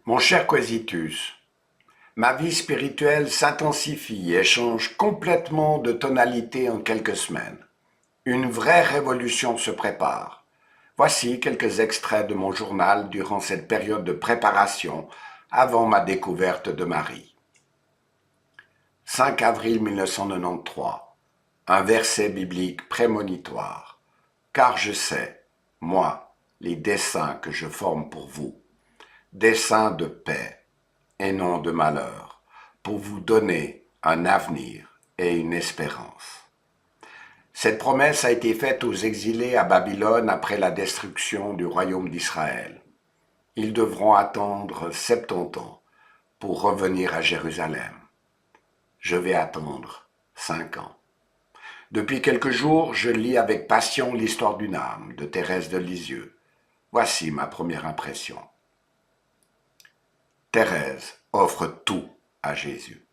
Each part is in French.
Mon cher Quesitus, ma vie spirituelle s'intensifie et change complètement de tonalité en quelques semaines. Une vraie révolution se prépare. Voici quelques extraits de mon journal durant cette période de préparation avant ma découverte de Marie. 5 avril 1993. Un verset biblique prémonitoire. Car je sais, moi, les desseins que je forme pour vous, desseins de paix et non de malheur, pour vous donner un avenir et une espérance. Cette promesse a été faite aux exilés à Babylone après la destruction du royaume d'Israël. Ils devront attendre 70 ans pour revenir à Jérusalem. Je vais attendre 5 ans. Depuis quelques jours, je lis avec passion l'histoire d'une âme de Thérèse de Lisieux. Voici ma première impression. Thérèse offre tout à Jésus.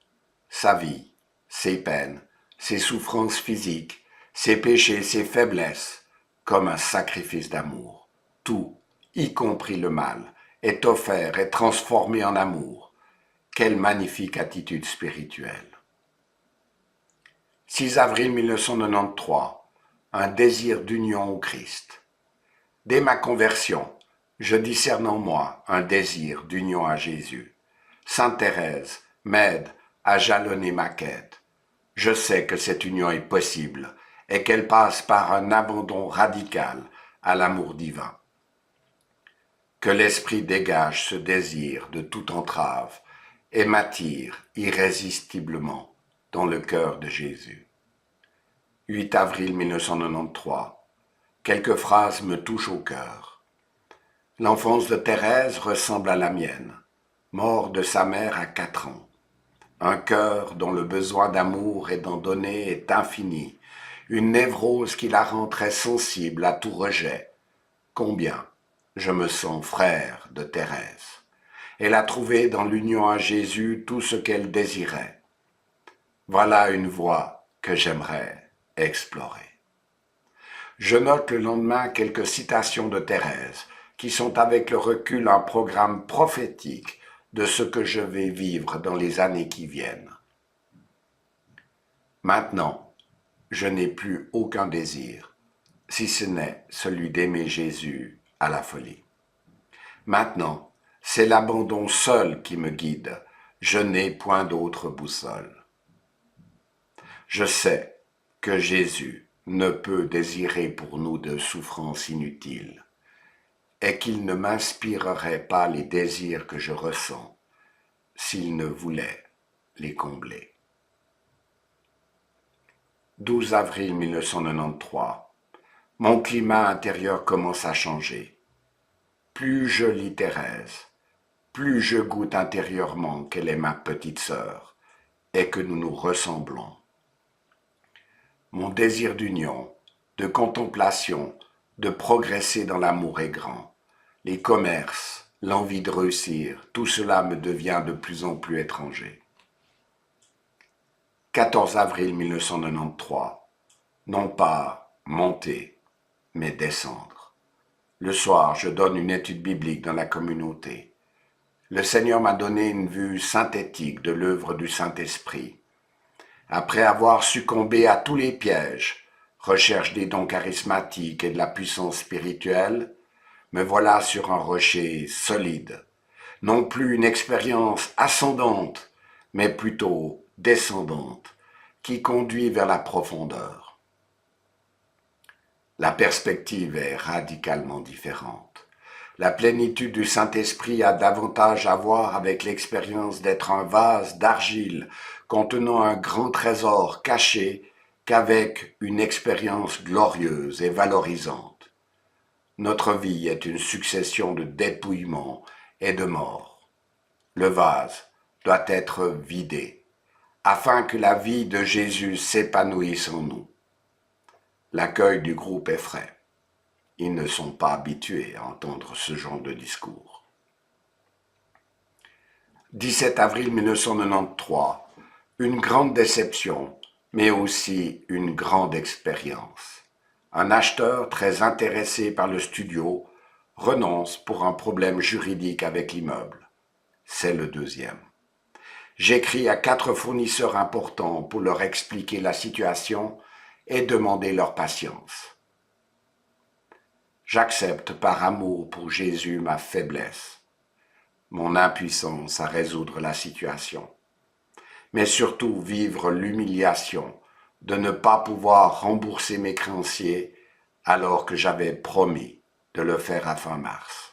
Sa vie, ses peines, ses souffrances physiques, ses péchés, ses faiblesses, comme un sacrifice d'amour. Tout, y compris le mal, est offert et transformé en amour. Quelle magnifique attitude spirituelle. 6 avril 1993. Un désir d'union au Christ. Dès ma conversion, je discerne en moi un désir d'union à Jésus. Sainte Thérèse m'aide à jalonner ma quête. Je sais que cette union est possible et qu'elle passe par un abandon radical à l'amour divin. Que l'Esprit dégage ce désir de toute entrave et m'attire irrésistiblement dans le cœur de Jésus. 8 avril 1993. Quelques phrases me touchent au cœur. L'enfance de Thérèse ressemble à la mienne, mort de sa mère à 4 ans. Un cœur dont le besoin d'amour et d'en donner est infini, une névrose qui la rend très sensible à tout rejet. Combien je me sens frère de Thérèse. Elle a trouvé dans l'union à Jésus tout ce qu'elle désirait. Voilà une voie que j'aimerais explorer. Je note le lendemain quelques citations de Thérèse, qui sont avec le recul un programme prophétique de ce que je vais vivre dans les années qui viennent. Maintenant, je n'ai plus aucun désir, si ce n'est celui d'aimer Jésus à la folie. Maintenant, c'est l'abandon seul qui me guide, je n'ai point d'autre boussole. Je sais que Jésus ne peut désirer pour nous de souffrances inutiles, et qu'il ne m'inspirerait pas les désirs que je ressens s'il ne voulait les combler. 12 avril 1993. Mon climat intérieur commence à changer. Plus je lis Thérèse, plus je goûte intérieurement qu'elle est ma petite sœur et que nous nous ressemblons. Mon désir d'union, de contemplation, de progresser dans l'amour est grand. Les commerces, l'envie de réussir, tout cela me devient de plus en plus étranger. 14 avril 1993. Non pas monter, mais descendre. Le soir, je donne une étude biblique dans la communauté. Le Seigneur m'a donné une vue synthétique de l'œuvre du Saint-Esprit. Après avoir succombé à tous les pièges, recherche des dons charismatiques et de la puissance spirituelle, me voilà sur un rocher solide. Non plus une expérience ascendante, mais plutôt descendante, qui conduit vers la profondeur. La perspective est radicalement différente. La plénitude du Saint-Esprit a davantage à voir avec l'expérience d'être un vase d'argile contenant un grand trésor caché qu'avec une expérience glorieuse et valorisante. Notre vie est une succession de dépouillements et de morts. Le vase doit être vidé, afin que la vie de Jésus s'épanouisse en nous. L'accueil du groupe est frais. Ils ne sont pas habitués à entendre ce genre de discours. 17 avril 1993. Une grande déception, mais aussi une grande expérience. Un acheteur très intéressé par le studio renonce pour un problème juridique avec l'immeuble. c'est le deuxième. J'écris à 4 fournisseurs importants pour leur expliquer la situation et demander leur patience. J'accepte par amour pour Jésus ma faiblesse, mon impuissance à résoudre la situation, mais surtout vivre l'humiliation de ne pas pouvoir rembourser mes créanciers alors que j'avais promis de le faire à fin mars.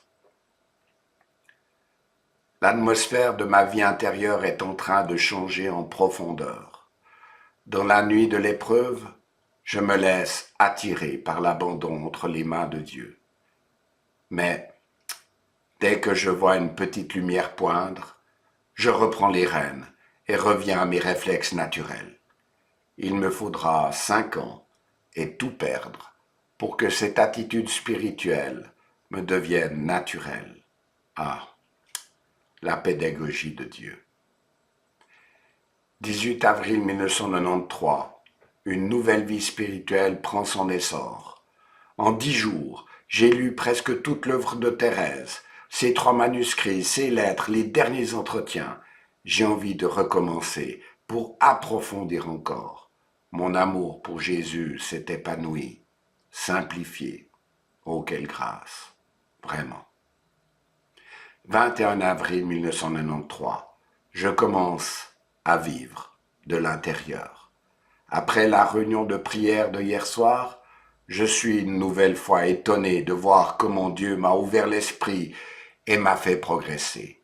L'atmosphère de ma vie intérieure est en train de changer en profondeur. Dans la nuit de l'épreuve, je me laisse attirer par l'abandon entre les mains de Dieu. Mais dès que je vois une petite lumière poindre, je reprends les rênes et reviens à mes réflexes naturels. Il me faudra 5 ans et tout perdre pour que cette attitude spirituelle me devienne naturelle. Ah, la pédagogie de Dieu. 18 avril 1993, une nouvelle vie spirituelle prend son essor. En 10 jours, j'ai lu presque toute l'œuvre de Thérèse, ses 3 manuscrits, ses lettres, les derniers entretiens. J'ai envie de recommencer pour approfondir encore. Mon amour pour Jésus s'est épanoui, simplifié. Oh, quelle grâce, vraiment. 21 avril 1993, je commence à vivre de l'intérieur. Après la réunion de prière de hier soir, je suis une nouvelle fois étonné de voir comment Dieu m'a ouvert l'esprit et m'a fait progresser.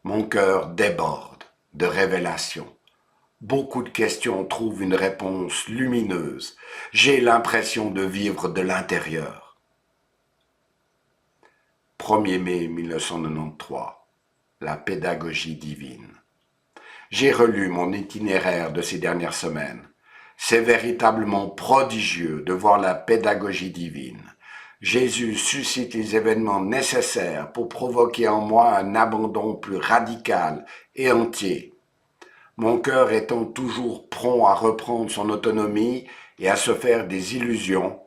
Mon cœur déborde de révélations. Beaucoup de questions trouvent une réponse lumineuse. J'ai l'impression de vivre de l'intérieur. 1er mai 1993, la pédagogie divine. J'ai relu mon itinéraire de ces dernières semaines. C'est véritablement prodigieux de voir la pédagogie divine. Jésus suscite les événements nécessaires pour provoquer en moi un abandon plus radical et entier. Mon cœur étant toujours prompt à reprendre son autonomie et à se faire des illusions,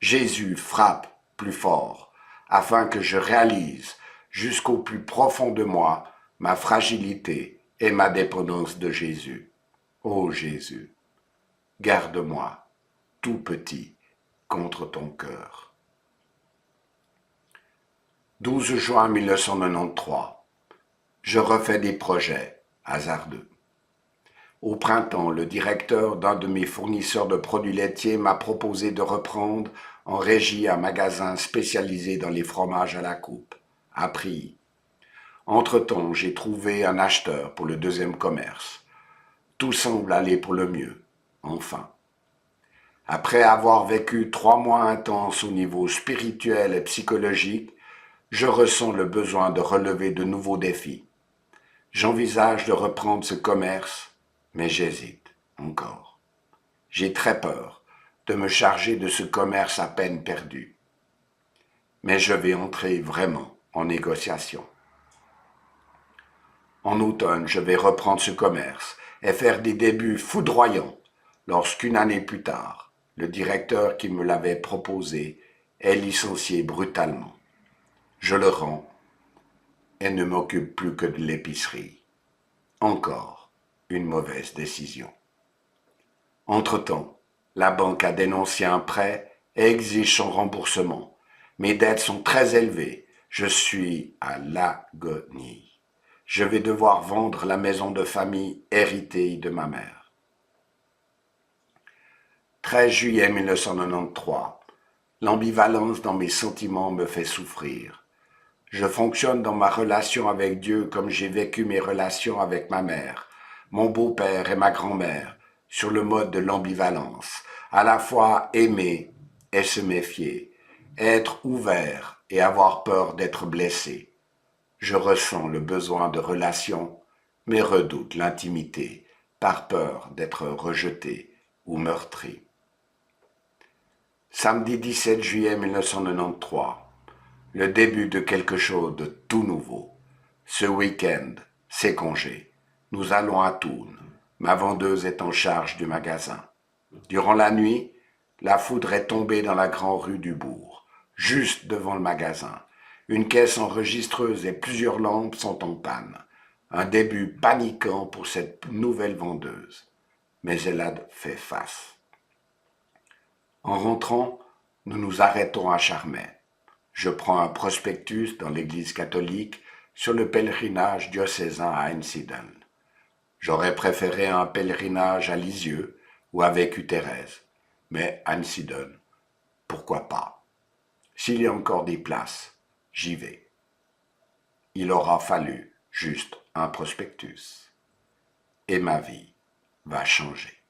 Jésus frappe plus fort, afin que je réalise jusqu'au plus profond de moi ma fragilité et ma dépendance de Jésus. Ô Jésus, garde-moi, tout petit, contre ton cœur. 12 juin 1993, je refais des projets hasardeux. Au printemps, le directeur d'un de mes fournisseurs de produits laitiers m'a proposé de reprendre en régie un magasin spécialisé dans les fromages à la coupe, à prix. Entre-temps, j'ai trouvé un acheteur pour le deuxième commerce. Tout semble aller pour le mieux, enfin. Après avoir vécu 3 mois intenses au niveau spirituel et psychologique, je ressens le besoin de relever de nouveaux défis. J'envisage de reprendre ce commerce, mais j'hésite encore. J'ai très peur de me charger de ce commerce à peine perdu. Mais je vais entrer vraiment en négociation. En automne, je vais reprendre ce commerce et faire des débuts foudroyants lorsqu'une année plus tard, le directeur qui me l'avait proposé est licencié brutalement. Je le rends et ne m'occupe plus que de l'épicerie. Encore une mauvaise décision. Entre-temps, la banque a dénoncé un prêt et exige son remboursement. Mes dettes sont très élevées. Je suis à l'agonie. Je vais devoir vendre la maison de famille héritée de ma mère. 13 juillet 1993. L'ambivalence dans mes sentiments me fait souffrir. Je fonctionne dans ma relation avec Dieu comme j'ai vécu mes relations avec ma mère, mon beau-père et ma grand-mère, sur le mode de l'ambivalence, à la fois aimer et se méfier, être ouvert et avoir peur d'être blessé. Je ressens le besoin de relation, mais redoute l'intimité, par peur d'être rejeté ou meurtri. Samedi 17 juillet 1993, le début de quelque chose de tout nouveau. Ce week-end, c'est congé. Nous allons à Thun. Ma vendeuse est en charge du magasin. Durant la nuit, la foudre est tombée dans la grande rue du bourg, juste devant le magasin. Une caisse enregistreuse et plusieurs lampes sont en panne. Un début paniquant pour cette nouvelle vendeuse. Mais elle a fait face. En rentrant, nous nous arrêtons à Charmey. Je prends un prospectus dans l'église catholique sur le pèlerinage diocésain à Einsiedeln. J'aurais préféré un pèlerinage à Lisieux où a vécu Thérèse, mais Einsiedeln, pourquoi pas? S'il y a encore des places, j'y vais. Il aura fallu juste un prospectus. Et ma vie va changer.